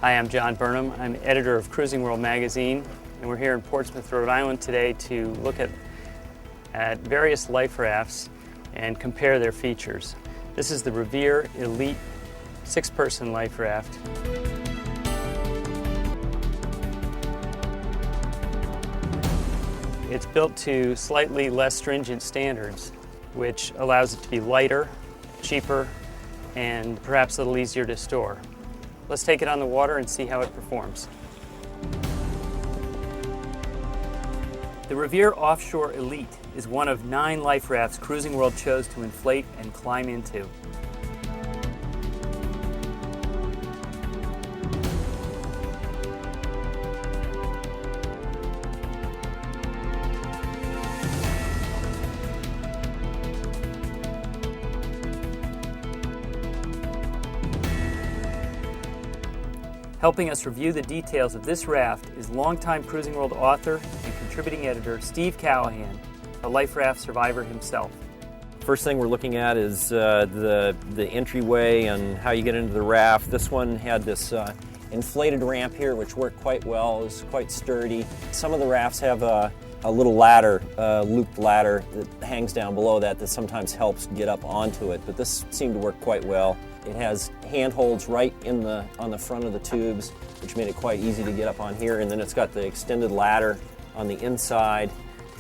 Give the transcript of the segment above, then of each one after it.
Hi, I'm John Burnham. I'm editor of Cruising World magazine, and we're here in Portsmouth, Rhode Island today to look at various life rafts and compare their features. This is the Revere Elite 6-person life raft. It's built to slightly less stringent standards, which allows it to be lighter, cheaper, and perhaps a little easier to store. Let's take it on the water and see how it performs. The Revere Offshore Elite is one of 9 life rafts Cruising World chose to inflate and climb into. Helping us review the details of this raft is longtime Cruising World author and contributing editor Steve Callahan, a life raft survivor himself. First thing we're looking at is the entryway and how you get into the raft. This one had this inflated ramp here, which worked quite well. It was quite sturdy. Some of the rafts have a little ladder, looped ladder that hangs down below that sometimes helps get up onto it, but this seemed to work quite well. It has handholds right on the front of the tubes, which made it quite easy to get up on here, and then it's got the extended ladder on the inside.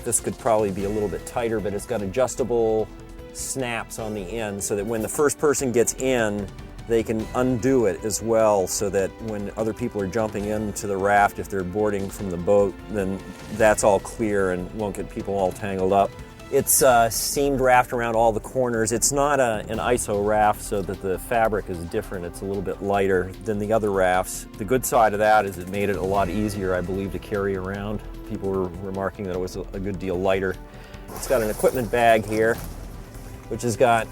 This could probably be a little bit tighter, but it's got adjustable snaps on the end so that when the first person gets in, they can undo it as well, so that when other people are jumping into the raft, if they're boarding from the boat, then that's all clear and won't get people all tangled up. It's seamed raft around all the corners. It's not an ISO raft, so that the fabric is different. It's a little bit lighter than the other rafts. The good side of that is it made it a lot easier, I believe, to carry around. People were remarking that it was a good deal lighter. It's got an equipment bag here, which has got,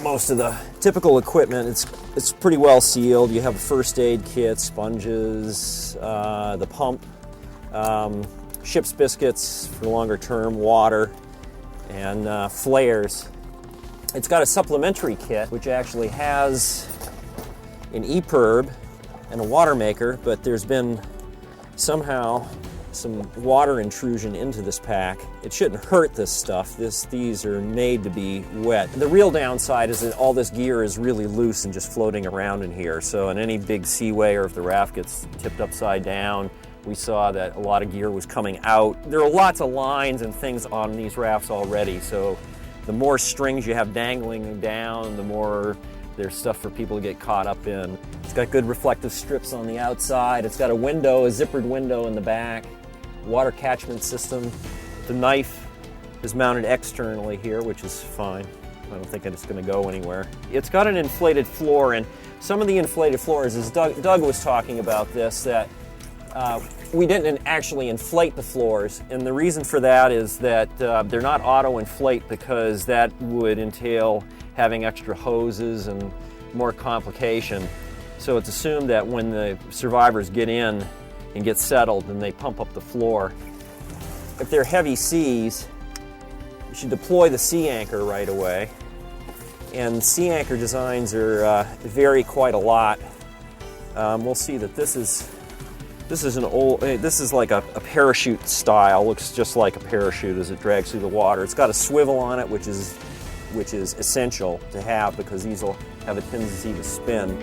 most of the typical equipment. It's pretty well sealed. You have a first aid kit, sponges, the pump, ship's biscuits for longer term, water, and flares. It's got a supplementary kit which actually has an EPIRB and a water maker, but there's been somehow some water intrusion into this pack. It shouldn't hurt this stuff. These are made to be wet. The real downside is that all this gear is really loose and just floating around in here. So in any big seaway, or if the raft gets tipped upside down, we saw that a lot of gear was coming out. There are lots of lines and things on these rafts already, so the more strings you have dangling down, the more there's stuff for people to get caught up in. It's got good reflective strips on the outside. It's got a window, a zippered window in the back, water catchment system. The knife is mounted externally here, which is fine. I don't think it's going to go anywhere. It's got an inflated floor, and some of the inflated floors, as Doug was talking about this, that we didn't actually inflate the floors, and the reason for that is that they're not auto-inflate, because that would entail having extra hoses and more complication. So it's assumed that when the survivors get in and get settled, then they pump up the floor. If they're heavy seas, you should deploy the sea anchor right away. And sea anchor designs vary quite a lot. We'll see that this is like a parachute style. Looks just like a parachute as it drags through the water. It's got a swivel on it, which is essential to have, because these will have a tendency to spin.